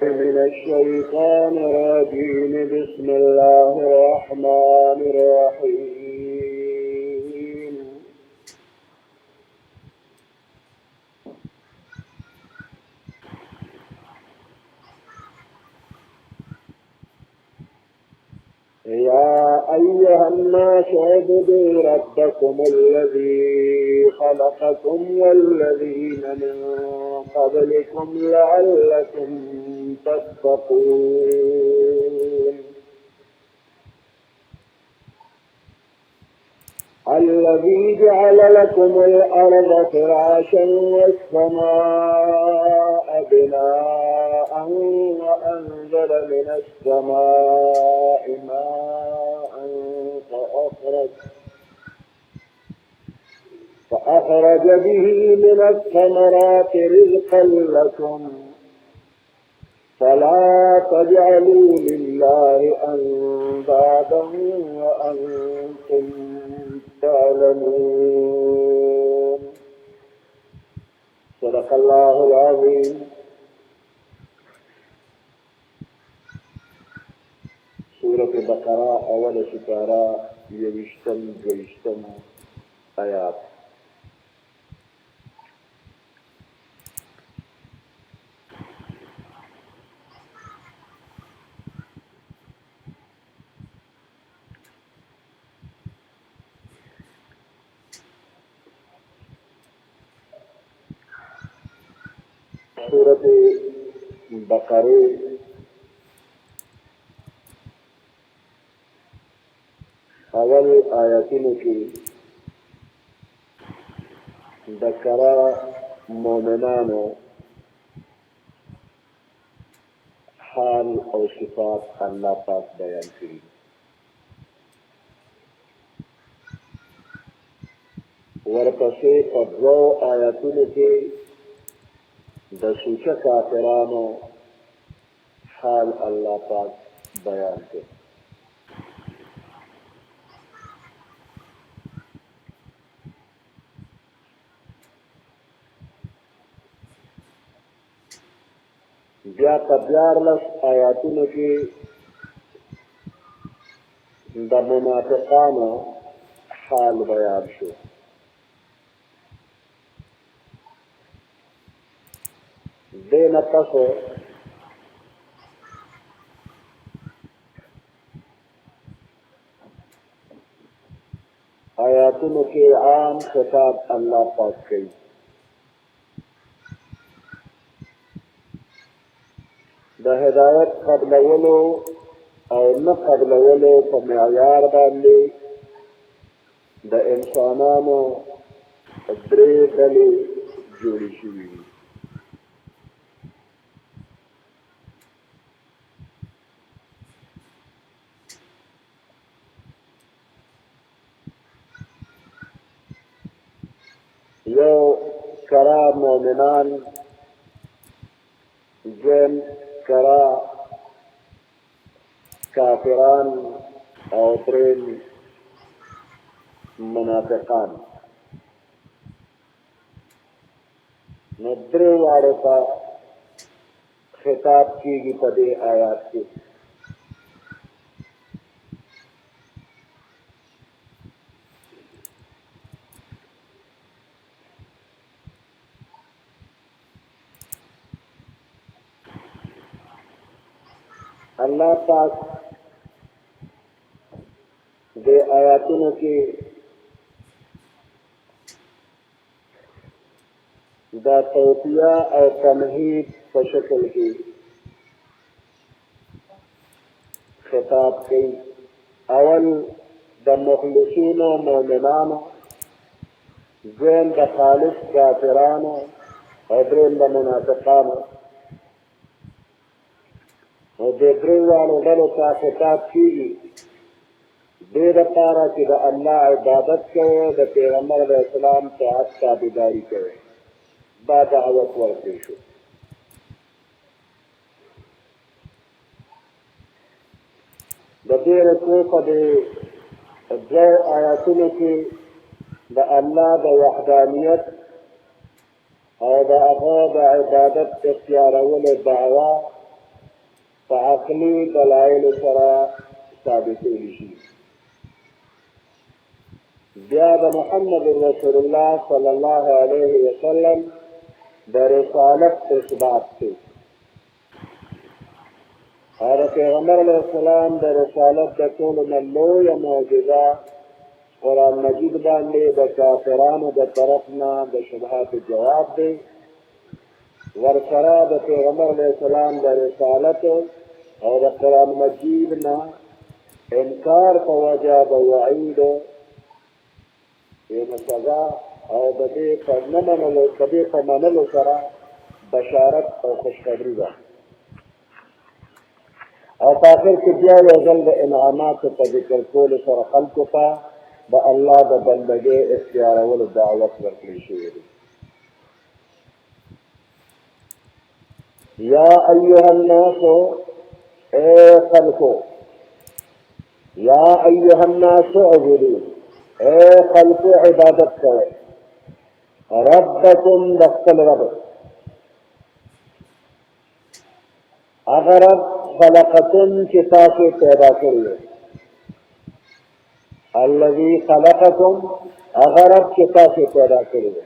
من الشيطان الرجيم. بسم الله الرحمن الرحيم. يا أيها الناس اعبدوا ربكم الذي خلقكم والذين من قبلكم لعلكم تتقون. الذي جعل لكم الأرض فراشا والسماء بناء وأنزل من السماء ماء فأخرج به من الثمرات رزقا لكم فلا تجعلوا لله أندادا وأنتم تعلمون. صدق الله العظيم. سورة بقرة أول سپارہ یوشتم دویشتم آیات. سورة بقرة اول آیاتونو کې د کرا مؤمنانو حال او صفات الله پاک بیان کړي. ورپسې په دوو آیاتونو کې د سوچه کافرانو حال الله پاک بیان کړي. بیا په 14 آیاتونو کې د منافقانو حال بیان شو. دین تاسو آیاتونو کې عام خطاب الله پاک کوي. د هدایت قبلولو او نه قبلولو په معیار باندې د انسانانو درې ډلې جوړې شوي دي. یو کرا مؤمنان، دویم کرا کافران او دریم منافقان. نو درې واړو ته خطاب کیږي په دې آیات کې. اللہ پاک دے آیاتونو کې دا توصیه او تمهید په شکل کې خطاب کوي. اول د مخلصینو مؤمنانو، دویم د خالص کافرانو او دریم د منافقانو. او د درې واړو ډلو ته خطاب کېږي دې دپاره چې د الله عبادت کوئ، د پیغمبر علیه السلام طاعت تابعداري کوئ. دا دعوت ورکړی شو. د دې رکوع په دې دوو آیاتونو کې د الله د وحدانیت او د هغه د عبادت اختیارولو دعوه په عقلي دلایلو سره ثابتېدلی شي. بیا د محمد رسول الله صلی الله علیه وسلم د رسالت اثبات دی او د پیغمبر علیه السلام د رسالت د ټولو نه لویه معجزه قرآن مجید باندې د کافرانو د طرف نه د شبهاتو جواب دی. ورسره د پیغمبر علیه السلام د رسالت او د قرآن مجید نه انکار په وجه د وعید یعنې سزا او د دې په منلو سره بشارت او خوشخبري ده. او په آخر کې بیا یو ځل د انعاماتو په ذکر کولو سره خلکو ته د الله د بندګۍ اختیارولو دعوت ورکړل شوی دی. یا ایها الناس اے خلقو، یا ایها الناس اعبدوا، اے خلقو عبادت کوئ، ربکم د خپل رب، هغه رب خلقکم چې تاسو پیدا کړی دی، الذي خلقکم هغه رب چې تاسو پیدا کړی دی،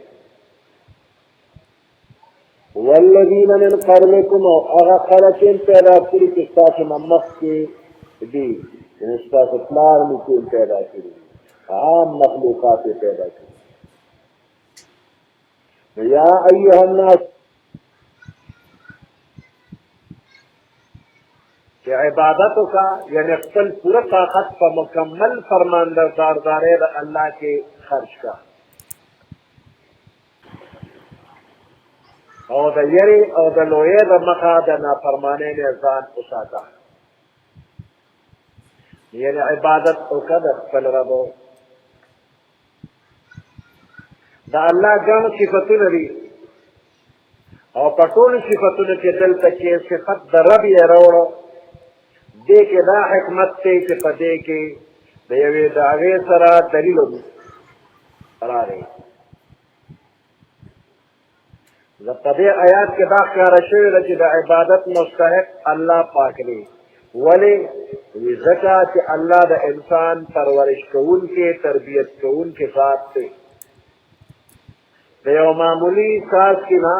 والذین من قبلکم او هغه خلک یې پیدا کړي چې ستاسو نه مخکې دي، یعنې ستاسو پلار نیکه یې پیدا کړي، عام مخلوقات یې پیدا کړي. یا ایها الناس چې عبادت وکړه، یعنې خپل پوره طاقت په مکمل فرمانبردارۍ د الله کې خرج کړه او د یری او د لویې د مخه د نافرمانۍ نه ځان وساته. یعنې عبادت وکړه د خپل رب. د الله ګڼ صفتونه دي او په ټولو صفتونو کې دلته کې صفت د رب یې راوړو. دې کې دا حکمت دی چې په دې کې د یوې دعوې سره دلیل راغی. په دې آیات کې دا ښکاره شوې ده چې د عبادت مستحق الله پاک دی. ولې؟ ځکه چې الله د انسان پرورش کوونکی تربیت کوونکی ذات دی. د یو معمولي څاڅکي نه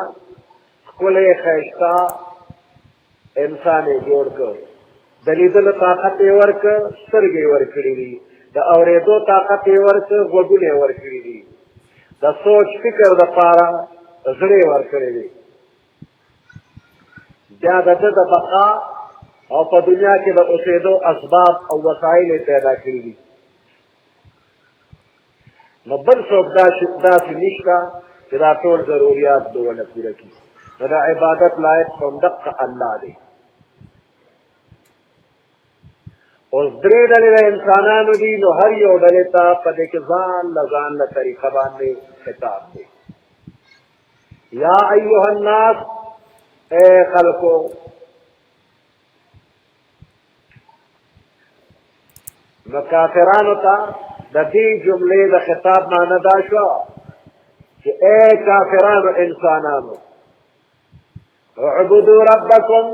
ښکلی ښایسته انسان یې جوړ کړ. د لیدلو طاقت یې ورکړ، سترګې یې ورکړي دي. د اورېدو طاقت یې ورکړ، غوږونه یې ورکړي دي. د سوچ فکر دپاره زړه یې ورکړی دی. بیا د ده د بقا او په دنیا کې د اوسېدو اسباب او وسایل یې پیدا کړي دي. نو بل څوک داسې نشته چې دا ټول ضروریات به ونه پوره کړي. نو د عبادت لایق همدقه الله دی. اوس درې ډلې د انسانانو دي، نو هر یو ډلې ته په دې کې ځان له ځان له طریقه باندې خطاب دی. یا ایها الناس اے خلقو، نو کافرانو ته د دې جملې د خطاب معنی دا شوه چې اے کافرانو انسانانو، اعبدوا ربکم،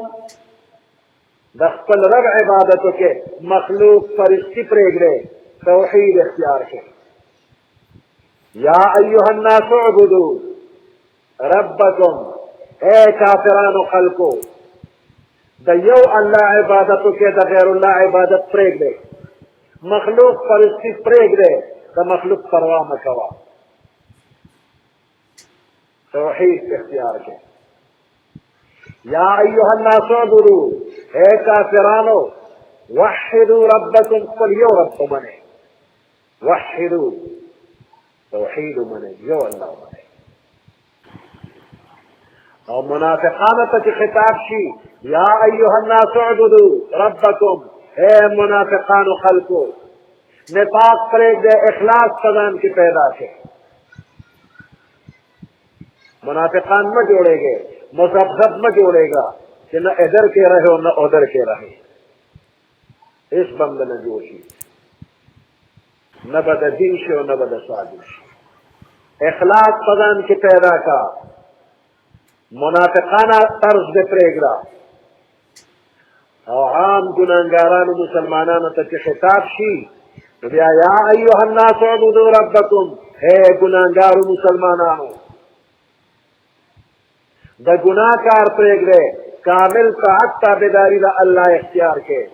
د خپل رب عبادت وکړئ، مخلوق فرشتي پرېږدئ، توحید اختیار کړئ. یا ایها الناس اعبدوا ربکم، اے کافرانو خلقو، د یو الله عبادت وکړئ، د غیر الله عبادت پرېږدئ، مخلوق فرشتي پرېږدئ، د مخلوق پروا مه کوه، توحید اختیار کړئ. یا ایها الناس اعبدوا، اے کافرانو وحدوا ربکم، خپل یو رب ومنئ، وحدوا توحید ومنئ، یو الله ومنئ. او منافقانو ته چې خطاب شي یا ایها الناس اعبدوا ربکم، اے منافقانو خلقو، نفاق پرېږدئ، اخلاص په ځان کې پیدا کړئ. منافقان مه جوړېږئ، مذبذب مه جوړېږه چې نه ادھر کې رہے اور نہ ادھر کې رہے. هیڅ به هم نه جوړ شي، نه به د دین شي او نه به د صادق شي. اخلاص په ځان کې پیدا کا، منافقانه طرز دې پرېږده او عام ګناهګارانو مسلمانانو ته چې خطاب شي نو بیا یا ایها الناس اعبدوا ربکم، اے ګناهګارو مسلمانانو د ګناه کار پرېږدئ، کامل طاعت تابعداري د الله اختیار کړئ.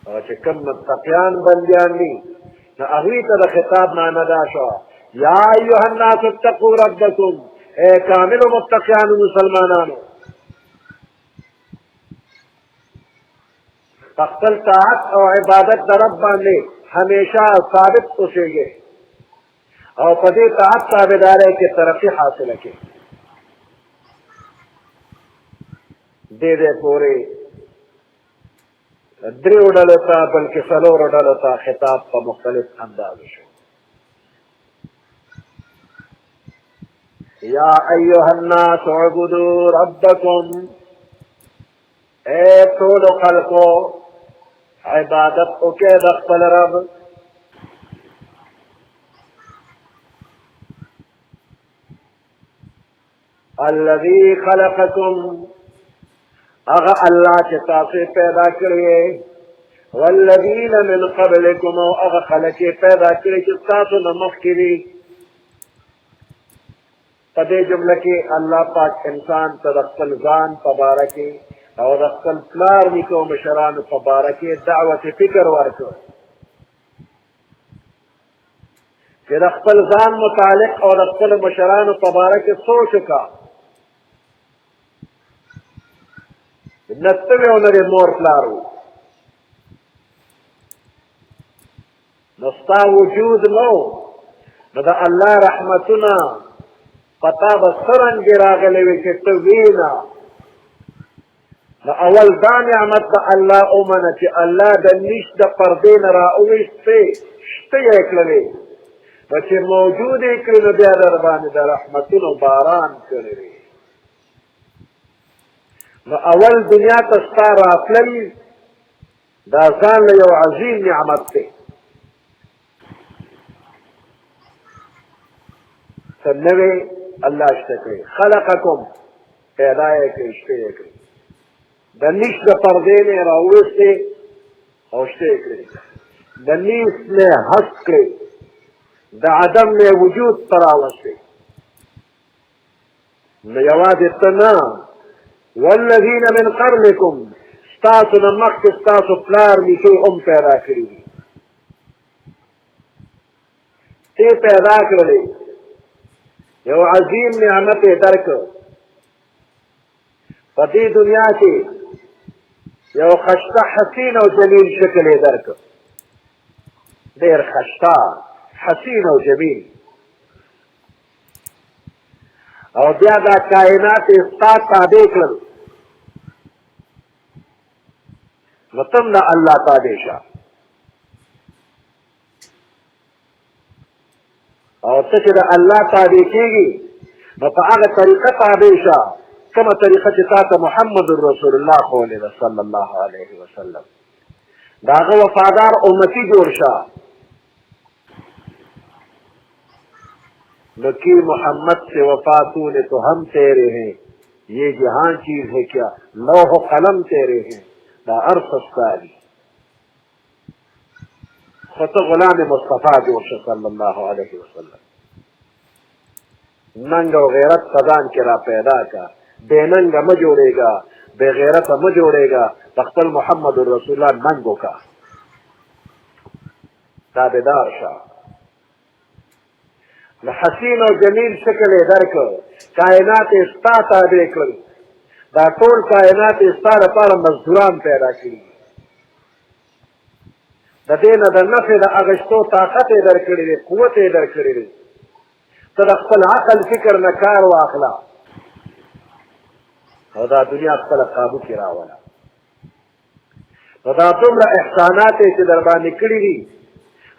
او چې کوم متقیان بندیان دي نو هغوی ته د خطاب معنی دا شوه یا ایها الناس اتقوا ربکم، اے کاملو متقیانو مسلمانانو خپل طاعت او عبادت د رب باندې همیشه ثابت اوسېږئ او په دې طاعت تابعدارۍ کې ترقي حاصله کړئ. دې پورې دریو ډلو ته بلکې څلورو ډلو ته خطاب په مختلف انداز شو. یا ایها الناس اعبدوا ربکم، اے ټولو خلقو عبادت وکړئ د خپل رب. الذي خلقکم، اغا اللہ چې تاسو پیدا کړی، والذین من قبلکم، او اغا خلق پیدا کړی چې تاسو نه مخکې دي. په دې جمله کې الله پاک انسان ته د خپل ځان په باره کې او د خپل پلار نیکه او مشرانو په باره کې دعوت فکر ورکړ چې د خپل ځان متعلق او د خپل مشرانو په باره کې سوچ وکړه. نه ته وې او نه دې مور پلار و، نو ستا وجود نو نو د الله رحمتونه په تا به څرنګې راغلی وي چې ته وینه. نو اول دا نعمت د الله ومنه چې الله د نیش د پردې نه راوویستې، شته یې کړلې، نو چې موجود یې کړي نو بیا در باندې د رحمتونو باران کړی وي. نو اول دنیا ته ستا راتلل دا ځان له یو عظیم نعمت دی. ته نوې الله شته کړي، خلقکم پیدا یې کړي، شته یې کړي، د نیش د پردې نه یې راوویستې او شته یې کړي، د نیس نه یې هست کړي، د عدم نه یې وجود ته راوستې. نو یوازې ته نه، والذین من قبلکم، ستاسو نه مخکې ستاسو پلار نیکه هم پیدا کړي دي. ته پیدا کړلې، یو عظیم نعمت یې درکړ. په دې دنیا کې یو خشته حسین او جمیل شکل یې درکړ، ډېر خشته حسین او جمیل. او بیا دا کائنات یې ستا تابع کړل، نو تم د الله تابع شه. او ته چې د الله تابع کېږي نو په هغه طریقه تابع شه کومه طریقه چې تا ته محمد رسول الله ښوولې ده صلی الله علیه وسلم. د هغه وفادار امتي جوړ شه. نو کی محمد سے وفا تو نے تو ہم تیرے ہیں، یہ جہاں چیز ہے کیا لوح و قلم تیرے ہیں، دا عرص استاری. خود غلام مصطفیٰ جوړ شه صلی الله علیه وسلم. ننګ او غیرت خزان کې را پیدا کا، بے ننګه مه جوړېږه، بے غیرته مه جوړېږه، د خپل محمد رسول الله ننګ وکړه، تابعدار شه. د حسین او جمیل شکل یې درکړ، کائنات یې ستا تابع کړل، دا ټول کائنات یې ستا لپاره مزدوران پیدا کړي. د دې نه د نفع د اخیستو طاقت یې درکړی دی، قوت یې درکړی دی. ته د خپل عقل فکر نه کار واخله او دا دنیا خپله قابو کې راوله. نو دا دومره احسانات یې چې در باندې کړي دي،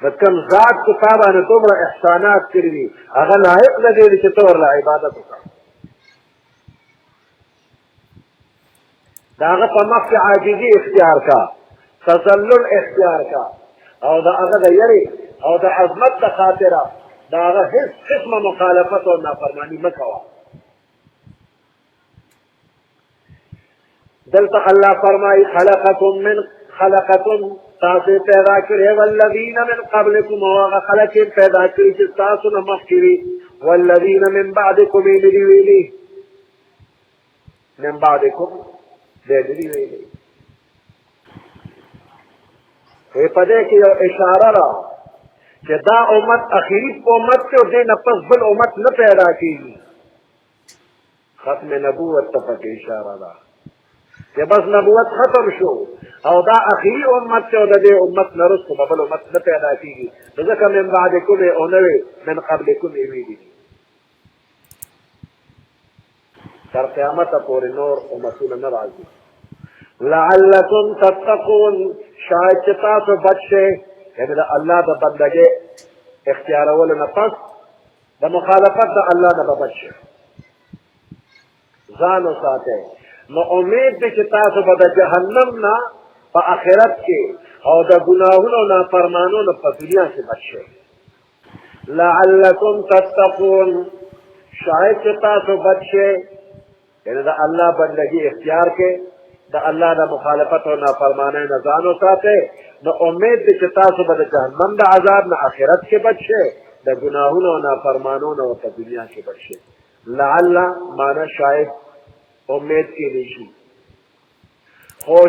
د کوم ذات چې تا باندې دومره احسانات کړي دي، هغه لایق نه دی چې ته ورله عبادت وکړه. د هغه په مخ کې عاجزي اختیار کا، تذلل اختیار کا، او د هغه د یرې او د عظمت د خاطره د هغه هېڅ قسمه مخالفت او نافرماني مه کوه. دلتا اللہ فرمائی خلقکم تاسو پیدا کری والذین من قبلکم وغا خلقین پیدا کری چی تاسو نمخ کری والذین من بعدکم ایلی ویلی من بعدکم دیلی ویلی وی پدے کی یو اشارہ را کہ دا امت اخیری امت سے دے نفس بل امت نہ پیدا کی ختم نبوت تفک اشارہ دا کہ بس نبوت ختم شو او دا اخیری امت سے دے امت نرسو بل امت نہ پیدا کی ذکر من بعدکم اونوے من قبلکم ایمیدی تر قیامت پوری نور امتون نرازی لعلکم تتقون شاید چتاسو بچے یعنی دا اللہ دا بندگی اختیار اول نفس دا مخالفت دا اللہ دا بچے زانو ساتے نو امید دی چتاسو با دا جہنم نا پا آخرت کے او دا گناہونو نا فرمانونو پا دنیا سے بچے لعلکم تتقون شاید چتاسو بچے یعنی دا اللہ بندگی اختیار کے دا اللہ دا مخالفت و نافرمانے نزانو ساتے نو امید دی چه تاسو با دا جہنم دا عذاب نا آخرت کے بچے دا گناہون و نافرمانون و تا دنیا کے بچے لعل مانا شاید امید کی نیشی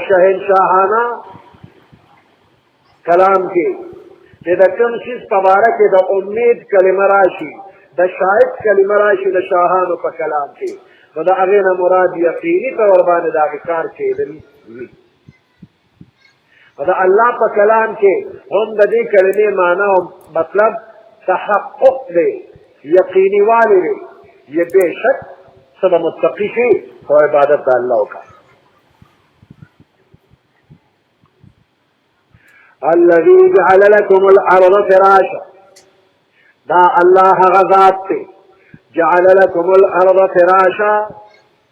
شہنشاہانہ کلام کی کہ دا کم چیز پبارک دا امید کلمہ راشی دا شاید کلمہ راشی دا شاہانو پا کلام کی نو دا اغینا مراد یقینی طور باندې دا کار کېدل وي دا الله په کلام کې هم د دې کلمې معنا او مطلب تحقق دی یقیني والی دی یہ بے شک سب متقی شي او عبادت د الله وکړه الذي جعل لكم الارض فراشا دا الله غذات دی جعل لكم الارض فراشا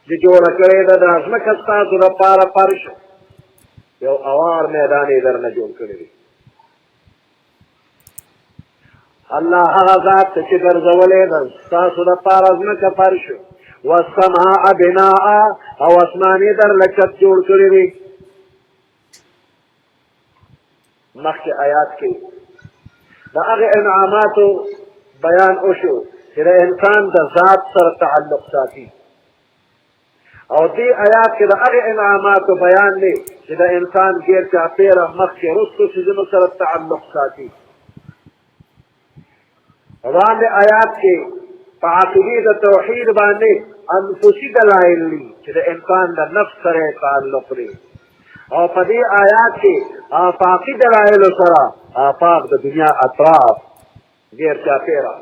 جو جوڑ کرے دا ازمکہ ستاسو دپاره فرش یو اوار میدان یې درنه جوړ کړی دی الله هغه ذات چې ګرځولی ده ستاسو دپاره ازمکه فرش والسماء بناء او اسمان یې درله چت جوړ کړی دی مخکې آیات کې د هغې انعاماتو بیان وشو چې د انسان د ذات سره تعلق ساتي او دې آیات کې د هغې انعاماتو بیان دی چې د انسان غیر چاپېره مخکې وروستو څیزونو سره تعلق ساتي وړاندې آیات کې په عقیدې د توحید باندې انفسي دلایل دي چې د انسان د نفس سره تعلق دی او په دې آیات کې آفاقي دلایلو سره آفاق د دنیا اطراف غیر چاپېره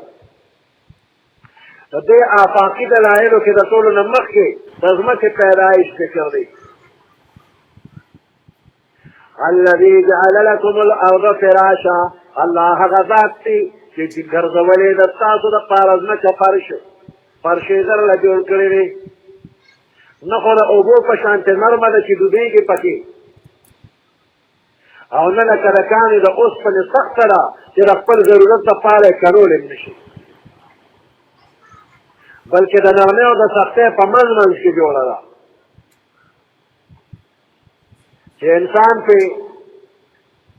د دې آفاقي دلایلو کې د ټولو نه مخکې د ځمکې پیدایش ذکر دی الذي جعل لكم الارض فراشا الله هغه ذات دی چې ګرځولې د تاسو دپاره ځمکه فرش یې درله جوړ کړی دی نه خو د اوبو په شانتې نرمه ده چې ډوبېږي پکې او نه لکه د کاڼي د اوسپنې سخته ده چې د خپل ضرورت دپاره یې کنولی نه شي بلکې د نرمۍ او د سختۍ په منځ کې جوړه ده چې انسان پې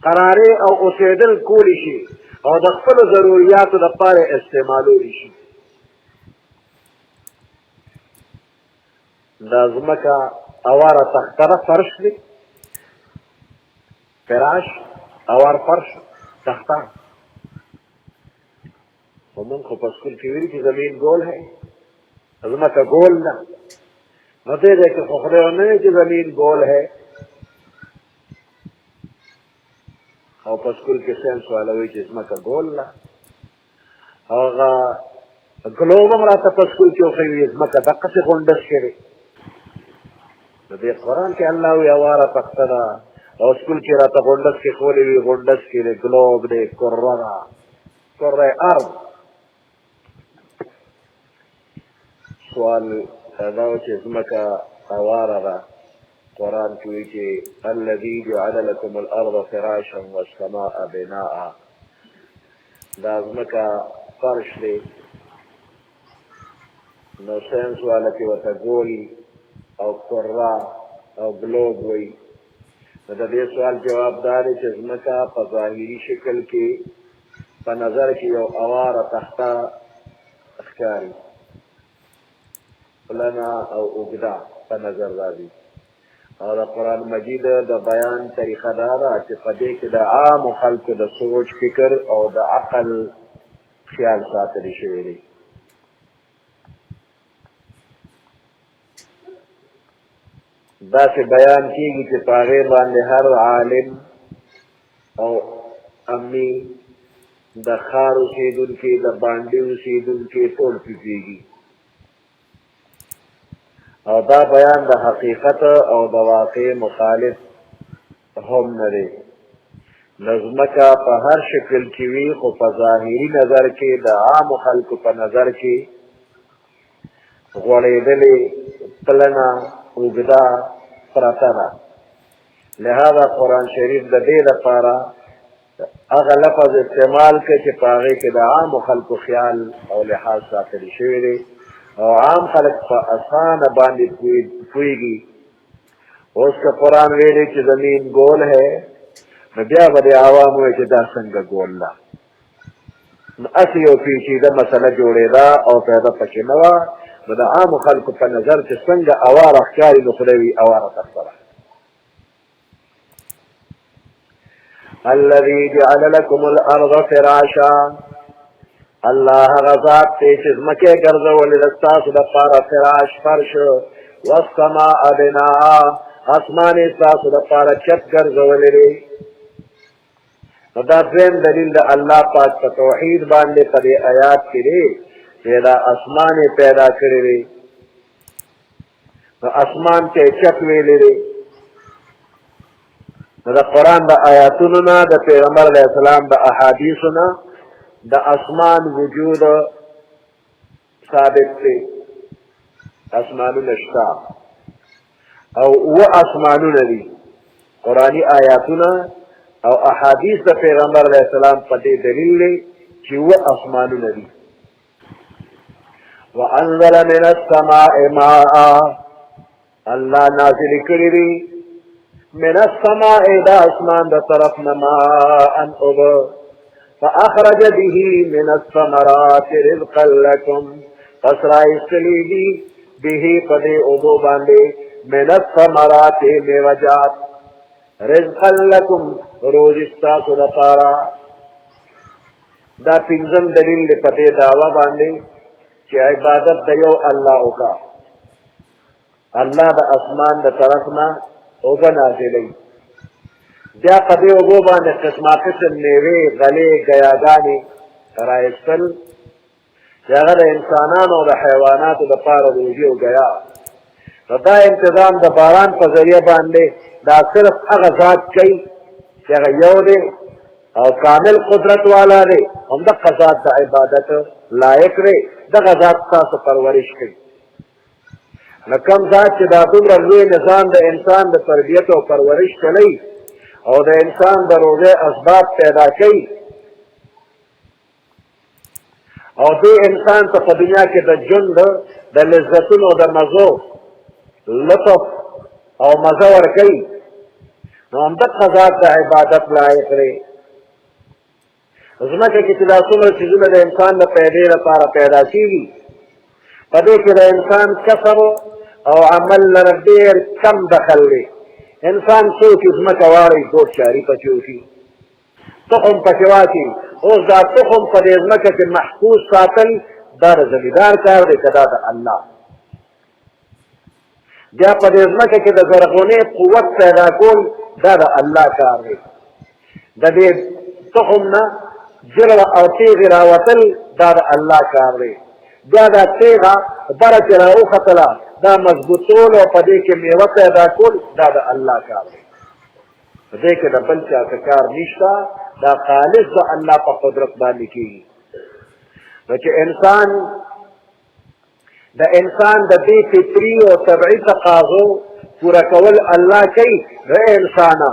قرارې او اوسېدل کولی شي او د خپلو ضروریاتو دپاره استعمالولی شي دا ځمکه اواره تختره فرش دی فراش اوار فرش تختہ ومن خو په سکول کې ویلي چې زمین ګول ہے ځمکه ګول ده نو دې دی که خو خدای ونه وایي چې زمین ګول ہے او په سکول کې ساینس والا وایي چې ځمکه ګول ده هغه ګلوب هم راته په سکول کې وښیي ځمکه دقسې غونډس کې دی نو دې قرآن کې الله وایي اواره تخته ده او سکول کې راته غونډس کې ښولې وي غونډس کې دی ګلوب دی کره ده کره ارض سوال دا و چې ځمکه اواره ده قرآن کې وایي چې الذي جعل لكم الارض فراشا والسماء بناء دا ځمکه فرش دی نو ساینس والا کې ورته ګول او کره او ګلوب وایي. نو د دې سوال جواب دا دی چې ځمکه په ظاهري شکل کې په نظر کې یو اواره تخته ښکاري، پلنه او اوږده په نظر راځي. او د قرآن مجید د بیان طریقه دا ده چې په دې کې د عامو خلکو د سوچ فکر او د عقل خیال ساتلی شوی دی. داسې بیان کېږي چې په هغې باندې هر عالم او امي د ښار اوسېدونکي د بانډې اوسېدونکي ټول پوهېږي. او دا بیان د حقیقت او د واقع مخالف هم نه دی. نو ځمکه په هر شکل کې وي، خو په ظاهري نظر کې د عامو خلکو په نظر کې غوړېدلې، پلنه، اوږده پرته ده. لهذا قرآن شریف د دې لپاره هغه لفظ استعمال کړي چې په هغې کې د عامو خلکو خیال او لحاظ ساتلی شوی دی او عام خلک په اسانه باندې پوهېږي. اوس که قرآن ویلی چې زمین گول ہے نو بیا به د عوامو وایي چې دا څنګه ګول ده. نو هسې یو پیچیده مسله جوړېده او پیدا پکې نه وه. نو د عامو خلکو په نظر چې څنګه اواره ښکاري، نو خدای وي اواره تخته ده. الذي جعل لكم الارض فراشا، الله هغه ذات دی چې ځمکې ګرځولې ده ستاسو دپاره فراش فرش، والسماء بناء، اسمان یې ستاسو دپاره چت ګرځولې دی. نو دا دویم دلیل د الله پاک په توحید باندې په دې آیات کې دی چې دا اسمان یې پیدا کړی دی. نو اسمان ته یې چت ویلی دی. نو د قرآن د آیاتونو نه، د پیغمبر علیه السلام د احادیثو نه د اسمان وجود ثابت دی. اسمانونه شته او اوه اسمانونه دي. قرآني آیاتونه او احادیث د پیغمبر علیه السلام په دې دلیل دی چې اوه اسمانونه دي. وانزل من السماء ماء، الله نازل کړي دي من السماء د اسمان د طرف نه ماء اوبه، فاخرج به من الثمرات رزقا لكم، پس رایستلی دي به په دې اوبو باندې من الثمرات میوجات، رزقا لكم روزي ستاسو دپاره. دا پنځم دلیل دی په دې دعوه باندې چې عبادت د یو الله وکړه. الله د اسمان د طرف نه اوبه نازلوي، بیا په دې اوبو باندې قسما قسم میوې، غلې، ګیاګانې رایستل چې هغه د انسانانو او د حیواناتو دپاره روزي او ګیا. نو دا انتظام د باران په ذریعه باندې دا صرف هغه ذات کوي چې هغه یو دی او کامل قدرت والا دی، همدغه ذات د عبادت لایق دی. دغه ذات ستاسو پرورش کوي. نو کوم ذات چې دا دومره لوی نظام د انسان د تربیت او پرورش چلی او د انسان د روزۍ اسباب پیدا کوي او دې انسان ته په دنیا کې د ژوند د لذتونو د مزو لطف او مزه ورکوي، نو همدغه ذات د عبادت لایق دی. ځمکه کې چې دا څومره څیزونه د انسان د پیدې لپاره پیدا کېږي، په دې کې د انسان کسب او عمل لره ډېر کم دخل دی. انسان څوک ځمکه واړوي، ګوډ چاري پکې وکړي، تخم پکې واچوي. اوس دا تخم په دې ځمکه کې محفوظ ساتل دا د زمیندار کار دی که دا د الله؟ بیا په دې ځمکه کې د زرغونې قوت پیدا کول دا د الله کار دی. د دې تخم نه جرړه او تیغې راوتل دا د الله کار دی. بیا دا تیغه بره چې راوختله دا مضبوطول او په دې کې میوه پیدا کول دا د الله کار دی. په دې کې د بل چا څه کار نشته، دا خالص د الله په قدرت باندې کېږي. نو چې د انسان د دې فطري او طبعي تقاضو پوره کول الله کوي. نو انسانه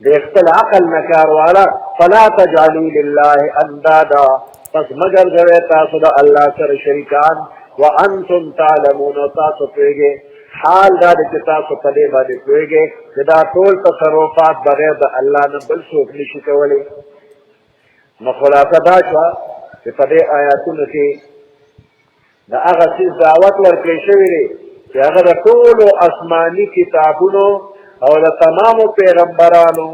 د خپل عقل نه کار واله، فلا تجعلوا لله اندادا، پس مگر ګرځوئ تاسو د الله سره شریکان، وانتم تعلمون، تاسو پوهېږئ حال دا د چې تاسو په دې باندې پوهېږئ چې دا ټول تصرفات بغیر د الله نه بل څوک نشي کولی. نو خلاصه دا شوه چې په دې آیاتونو کې د هغه څیز دعوت ورکړی شوی دی چې هغه د ټولو آسماني کتابونو او د تمامو پیغمبرانو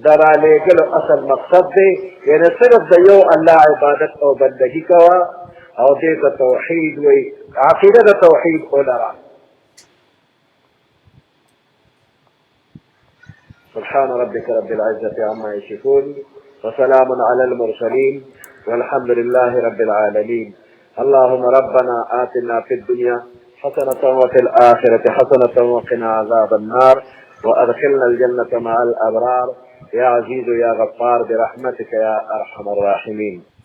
د رالېږلو اصل مقصد دی، یعنې صرف د یو الله عبادت او بندګي کوه او دې ته توحید وایي، عقیده د توحید ولره. سبحان ربك رب العزة عما يصفون وسلام على المرسلين والحمد لله رب العالمين. اللهم ربنا آتنا في الدنيا حسنة وفي الآخرة حسنة وقنا عذاب النار وأدخلنا الجنة مع الأبرار يا عزيز يا غفار برحمتك يا أرحم الراحمين.